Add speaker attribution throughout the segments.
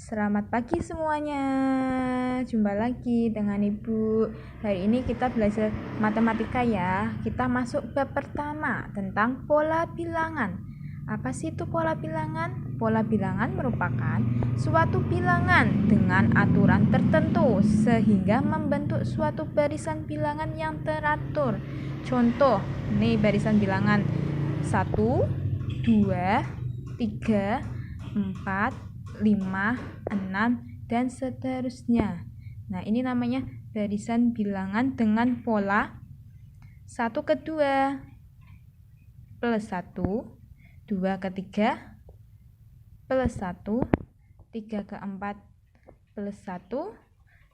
Speaker 1: Selamat pagi semuanya. Jumpa lagi dengan Ibu. Hari ini kita belajar matematika ya. Kita masuk bab pertama tentang pola bilangan. Apa sih itu pola bilangan? Pola bilangan merupakan suatu bilangan dengan aturan tertentu sehingga membentuk suatu barisan bilangan yang teratur. Contoh, nih barisan bilangan 1, 2, 3, 4, 5, 6, dan seterusnya. Nah, ini namanya barisan bilangan dengan pola 1 ke 2 plus 1, 2 ke 3 plus 1, 3 ke 4 plus 1,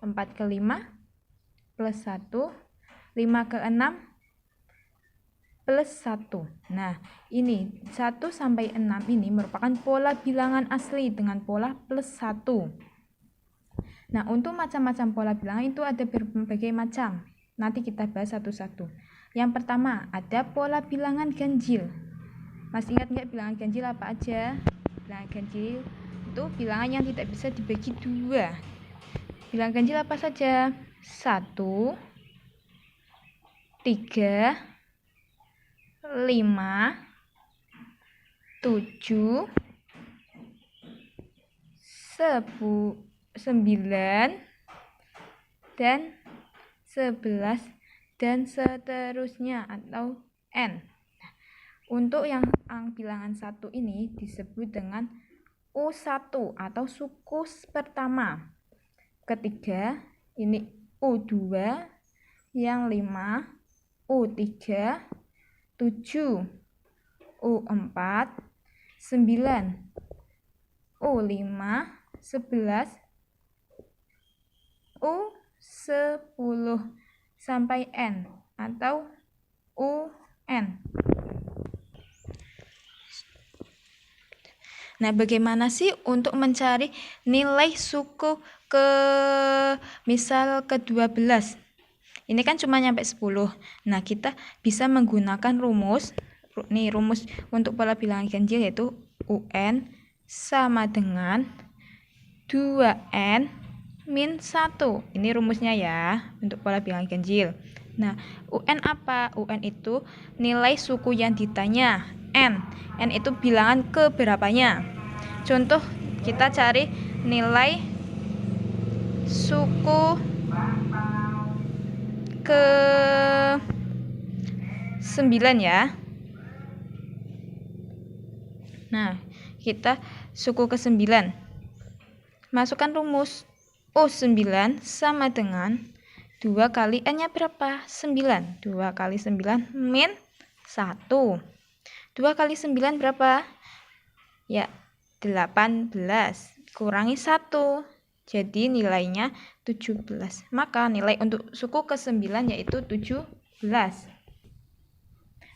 Speaker 1: 4 ke 5 plus 1, 5 ke 6 plus 1. Nah, ini 1 sampai 6 ini merupakan pola bilangan asli dengan pola plus 1. Nah, untuk macam-macam pola bilangan itu ada berbagai macam. Nanti kita bahas satu-satu. Yang pertama, ada pola bilangan ganjil. Masih ingat nggak bilangan ganjil apa aja? Bilangan ganjil itu bilangan yang tidak bisa dibagi dua. Bilangan ganjil apa saja? 1, 3, 5, 7, 9, dan 11, dan seterusnya atau N. Untuk yang bilangan 1 ini disebut dengan U1 atau suku pertama. Ketiga, ini U2, yang 5, U3, 7, U4, 9, U5, 11, U10 sampai N atau UN. Nah, bagaimana sih untuk mencari nilai suku misal ke-12? Ini kan cuma nyampe 10. Nah, kita bisa menggunakan rumus. Nih, rumus untuk pola bilangan ganjil yaitu UN sama dengan 2N min 1. Ini rumusnya ya untuk pola bilangan ganjil. Nah, UN apa? UN itu nilai suku yang ditanya. N itu bilangan keberapanya. Contoh, kita cari nilai suku ke 9 ya. Nah, kita suku ke 9. Masukkan rumus. U9 sama dengan 2 kali N-nya berapa? 9. 2 kali 9 min 1. 2 kali 9 berapa? Ya, 18. Kurangi 1. Jadi nilainya 17. Maka nilai untuk suku ke-9 yaitu 17.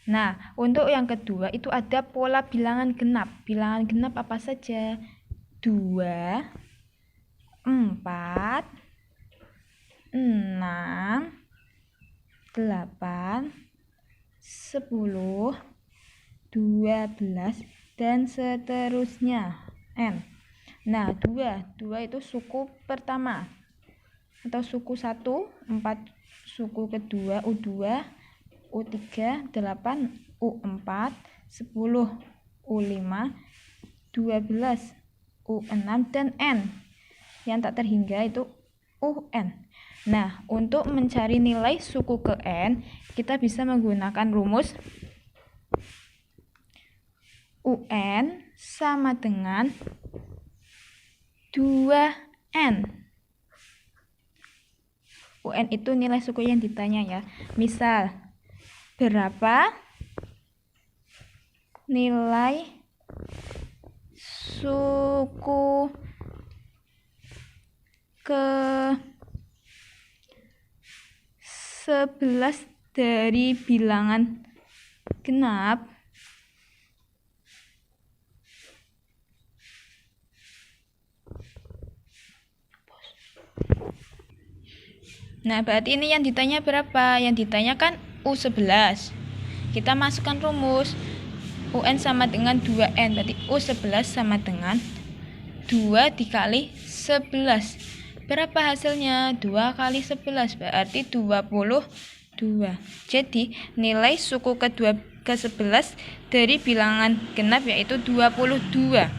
Speaker 1: Nah, untuk yang kedua itu ada pola bilangan genap. Bilangan genap apa saja? 2, 4, 6, 8, 10, 12, dan seterusnya. N. Nah, 2 itu suku pertama atau suku 1, 4 suku kedua, U2, U3, 8, U4, 10, U5, 12, U6, dan N. Yang tak terhingga itu UN. Nah, untuk mencari nilai suku ke N, kita bisa menggunakan rumus UN sama dengan 2N. UN itu nilai suku yang ditanya ya. Misal, berapa nilai suku ke 11 dari bilangan genap? Nah, berarti ini yang ditanya berapa? Yang ditanya kan U11. Kita masukkan rumus. UN sama dengan 2N. Berarti U11 sama dengan 2 dikali 11. Berapa hasilnya? 2 kali 11 berarti 22. Jadi nilai suku ke-11 dari bilangan genap yaitu 22.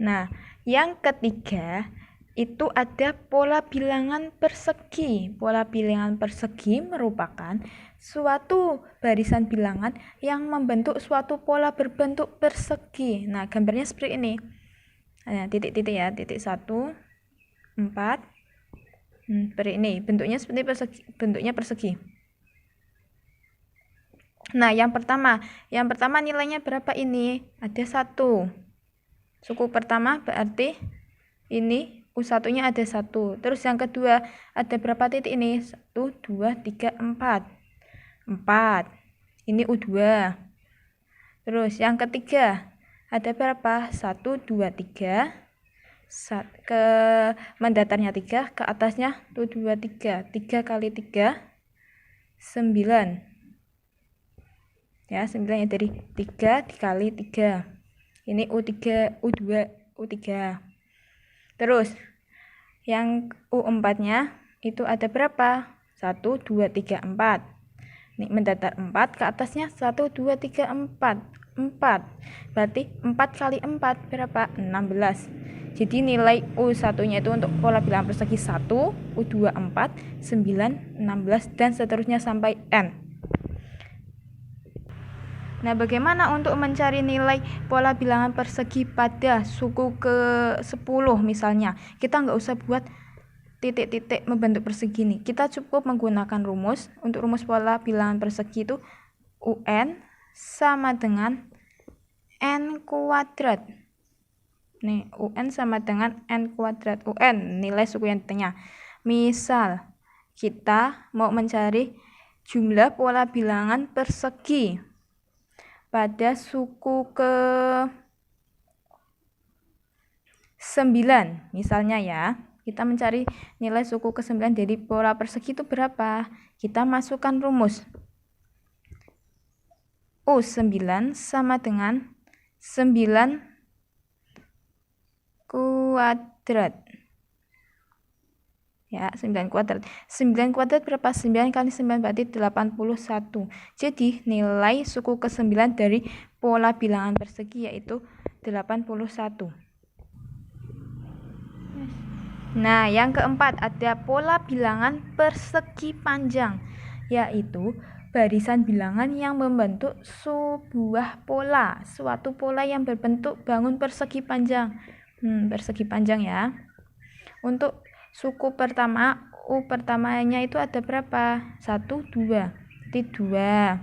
Speaker 1: Nah, yang ketiga itu ada pola bilangan persegi. Pola bilangan persegi merupakan suatu barisan bilangan yang membentuk suatu pola berbentuk persegi. Nah, gambarnya seperti ini. Nah, titik-titik ya, titik 1, 4. Seperti ini, bentuknya seperti persegi, bentuknya persegi. Nah, yang pertama nilainya berapa ini? Ada 1. Suku pertama berarti ini U1-nya ada 1. Terus yang kedua ada berapa titik ini? 1, 2, 3, 4. 4. Ini U2. Terus yang ketiga ada berapa? 1, 2, 3. Ke mendatarnya 3, ke atasnya 1, 2, 3. 3 kali 3 9. Ya, 9 ya dari 3 dikali 3. Ini U3, U2, U3. Terus yang U4-nya itu ada berapa? 1, 2, 3, 4. Ini mendatar 4, ke atasnya 1, 2, 3, 4. 4. Berarti 4 kali 4 berapa? 16. Jadi nilai U1-nya itu untuk pola bilangan persegi 1, U2 4, 9, 16 dan seterusnya sampai N. Nah, bagaimana untuk mencari nilai pola bilangan persegi pada suku ke-10 misalnya? Kita nggak usah buat titik-titik membentuk persegi nih. Kita cukup menggunakan rumus. Untuk rumus pola bilangan persegi itu UN sama dengan N kuadrat. Nih, UN sama dengan N kuadrat. UN nilai suku yang ditanya. Misal kita mau mencari jumlah pola bilangan persegi pada suku ke-9 misalnya ya, kita mencari nilai suku ke-9 dari pola persegi itu berapa? Kita masukkan rumus U9 sama dengan 9 kuadrat. Ya, 9 kuadrat. 9 kuadrat berapa? 9 kali 9 berarti 81. Jadi nilai suku ke-9 dari pola bilangan persegi yaitu 81. Nah, yang keempat ada pola bilangan persegi panjang, yaitu barisan bilangan yang membentuk sebuah pola, suatu pola yang berbentuk bangun persegi panjang. Persegi panjang ya. Untuk suku pertama, U pertamanya itu ada berapa? 1, 2. Berarti 2.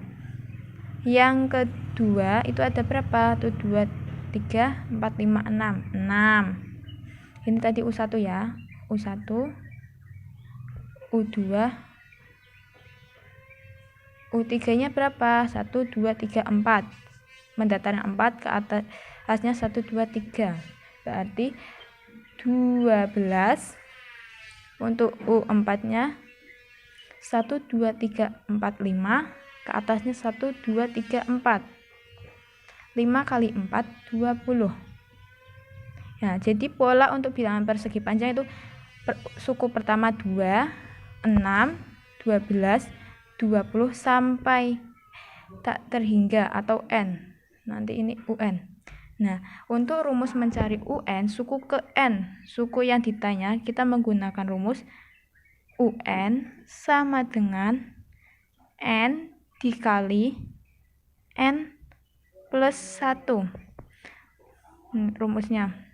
Speaker 1: Yang kedua itu ada berapa? 1, 2, 3, 4, 5, 6. 6. Ini tadi U1 ya. U1, U2, U3-nya berapa? 1, 2, 3, 4. Mendatarnya 4, ke atasnya 1, 2, 3. Berarti 12. Untuk U4-nya 1, 2, 3, 4, 5. Ke atasnya 1, 2, 3, 4. 5 kali 4, 20. Nah, jadi pola untuk bilangan persegi panjang itu suku pertama 2, 6, 12, 20 sampai tak terhingga atau N. Nanti ini UN. Nah, untuk rumus mencari UN suku ke N, suku yang ditanya, kita menggunakan rumus UN sama dengan N dikali N plus 1. Rumusnya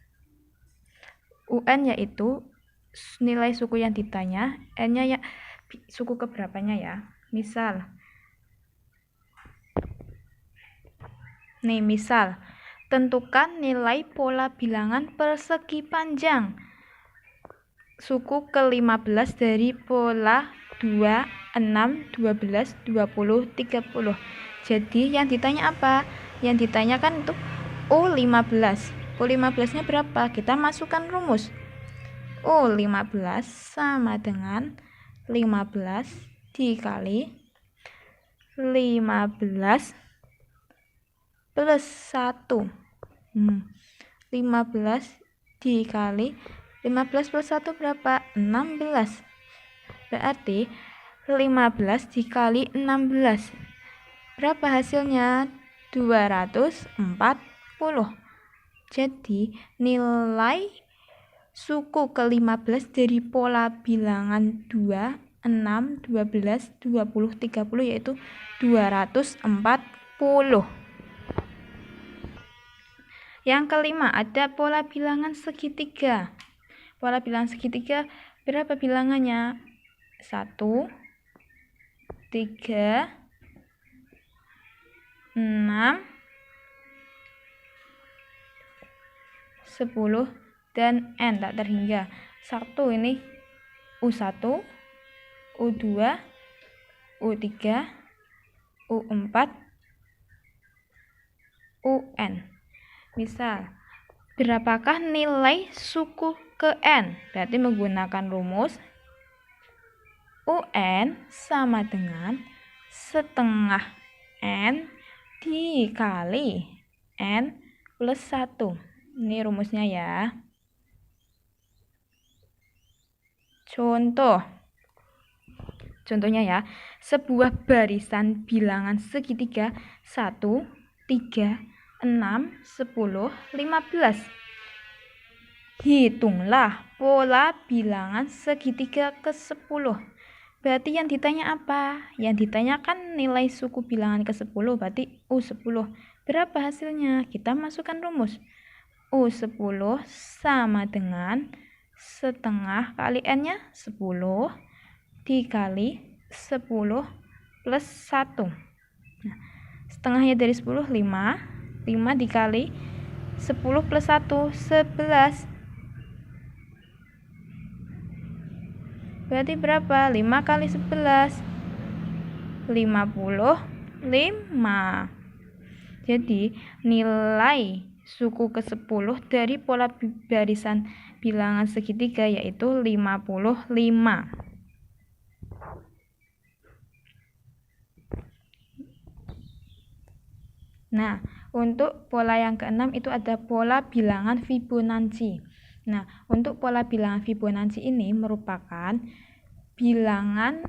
Speaker 1: UN yaitu nilai suku yang ditanya, N-nya ya suku keberapanya ya. Misal tentukan nilai pola bilangan persegi panjang suku ke-15 dari pola 2, 6, 12, 20, 30. Jadi yang ditanya apa? Yang ditanyakan itu U15. U15-nya berapa? Kita masukkan rumus. U15 sama dengan 15 dikali 15 plus 1. 15 dikali 15 plus 1 berapa? 16. Berarti 15 dikali 16. Berapa hasilnya? 240. Jadi nilai suku ke-15 dari pola bilangan 2, 6, 12, 20, 30 yaitu 240. Yang kelima ada pola bilangan segitiga. Pola bilangan segitiga berapa bilangannya? 1, 3, 6, 10, dan N tak terhingga. 1 ini U1, U2, U3, U4, UN. Misal, berapakah nilai suku ke N? Berarti menggunakan rumus UN sama dengan setengah N dikali N plus 1. Ini rumusnya ya. Contohnya ya, sebuah barisan bilangan segitiga 1, 3, 6, 10, 15. Hitunglah pola bilangan segitiga ke-10. Berarti yang ditanya apa? Yang ditanyakan nilai suku bilangan ke-10, berarti U10. Berapa hasilnya? Kita masukkan rumus. U10 sama dengan setengah kali N-nya 10 dikali 10 plus 1. Nah, setengahnya dari 10, 5. 5 dikali 10 plus 1, 11. Berarti berapa? 5 kali 11, 55. Jadi nilai suku ke-10 dari pola barisan bilangan segitiga yaitu 55. Nah, untuk pola yang ke-6 itu ada pola bilangan Fibonacci. Nah, untuk pola bilangan Fibonacci ini merupakan bilangan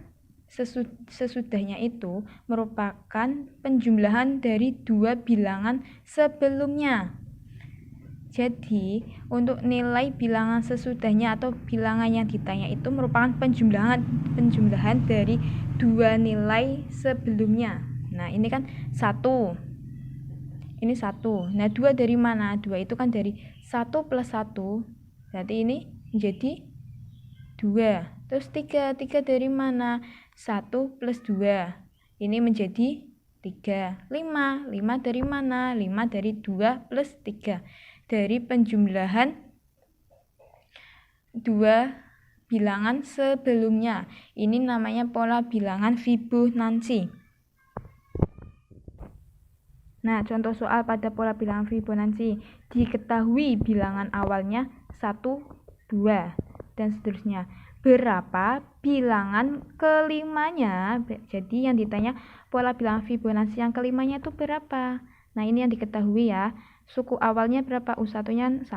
Speaker 1: sesudahnya itu merupakan penjumlahan dari dua bilangan sebelumnya. Jadi, untuk nilai bilangan sesudahnya atau bilangan yang ditanya itu merupakan penjumlahan dari dua nilai sebelumnya. Nah, ini kan 1. Ini 1. Nah, 2 dari mana? 2 itu kan dari 1 plus 1. Berarti ini menjadi 2. Terus 3. 3 dari mana? 1 plus 2. Ini menjadi 3. 5. 5 dari mana? 5 dari 2 plus 3. Dari penjumlahan dua bilangan sebelumnya. Ini namanya pola bilangan Fibonacci. Nah, contoh soal pada pola bilangan Fibonacci. Diketahui bilangan awalnya 1, 2, dan seterusnya. Berapa bilangan kelimanya? Jadi yang ditanya pola bilangan Fibonacci yang kelimanya itu berapa? Nah, ini yang diketahui ya. Suku awalnya berapa? U1-nya 1,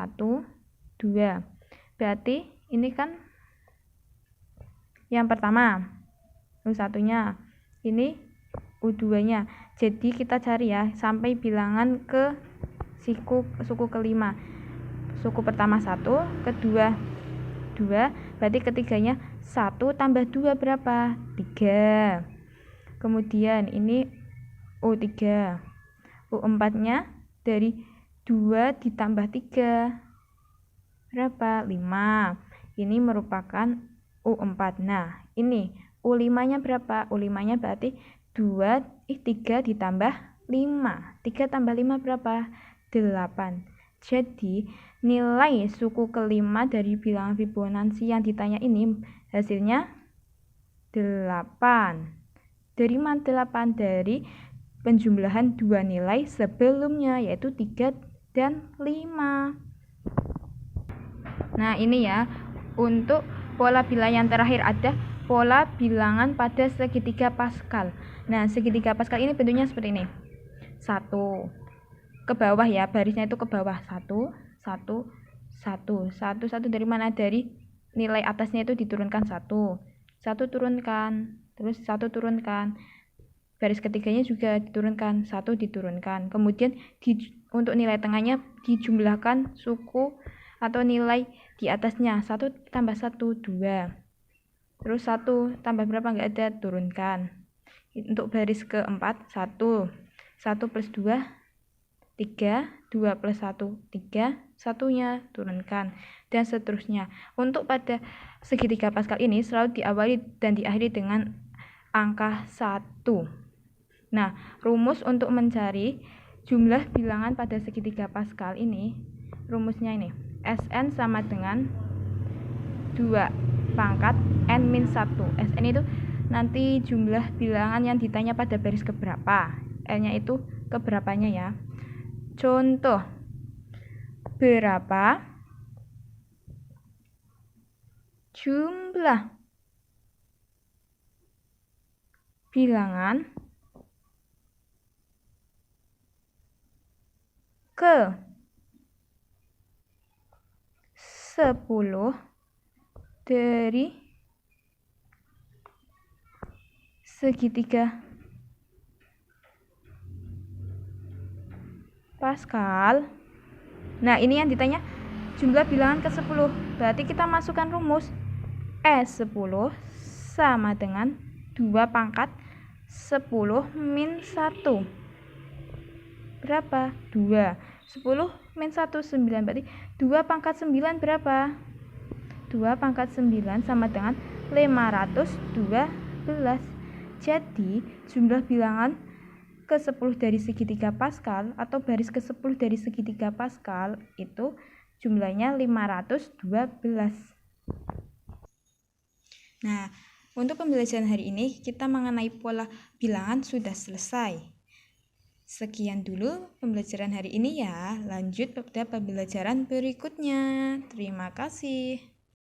Speaker 1: 2. Berarti ini kan yang pertama. U1-nya. Ini U2-nya. Jadi kita cari ya sampai bilangan ke suku kelima. Suku pertama 1, kedua 2, berarti ketiganya 1 tambah 2 berapa? 3. Kemudian ini U3. U4-nya dari 2 ditambah 3 berapa? 5. Ini merupakan U4. Nah, ini U5-nya berapa? U5-nya berarti 3 ditambah 5. 3 tambah 5 berapa? 8. Jadi nilai suku kelima dari bilangan Fibonacci yang ditanya ini hasilnya 8. Dari mana 8? Dari penjumlahan dua nilai sebelumnya yaitu 3 dan 5. Nah, ini ya untuk pola bilangan yang terakhir ada pola bilangan pada segitiga Pascal. Nah, segitiga Pascal ini bentuknya seperti ini. 1 ke bawah ya, barisnya itu ke bawah. 1, 1, 1. 1 dari mana? Dari nilai atasnya itu diturunkan 1. 1 turunkan, terus 1 turunkan. Baris ketiganya juga diturunkan, 1 diturunkan. Kemudian untuk nilai tengahnya dijumlahkan suku atau nilai di atasnya. 1 tambah 1, 2. Terus 1 tambah berapa? Nggak ada, turunkan. Untuk baris keempat, 1. 1 plus 2, 3. 2 plus 1, 3. Satunya turunkan. Dan seterusnya. Untuk pada segitiga Pascal ini selalu diawali dan diakhiri dengan angka 1. Nah, rumus untuk mencari jumlah bilangan pada segitiga Pascal ini, rumusnya ini. Sn sama dengan 2 pangkat n-1. Sn itu nanti jumlah bilangan yang ditanya pada baris keberapa. N-nya itu keberapanya ya. Contoh, berapa jumlah bilangan ke 10 dari segitiga Pascal. Nah, ini yang ditanya jumlah bilangan ke 10. Berarti kita masukkan rumus S10 sama dengan 2 pangkat 10 min 1. Berapa? 2. 10 min 1, 9. Berarti 2 pangkat 9 berapa? 2 pangkat 9 sama dengan 512. Jadi, jumlah bilangan ke-10 dari segitiga Pascal atau baris ke-10 dari segitiga Pascal itu jumlahnya 512. Nah, untuk pembelajaran hari ini kita mengenai pola bilangan sudah selesai. Sekian dulu pembelajaran hari ini ya. Lanjut pada pembelajaran berikutnya. Terima kasih.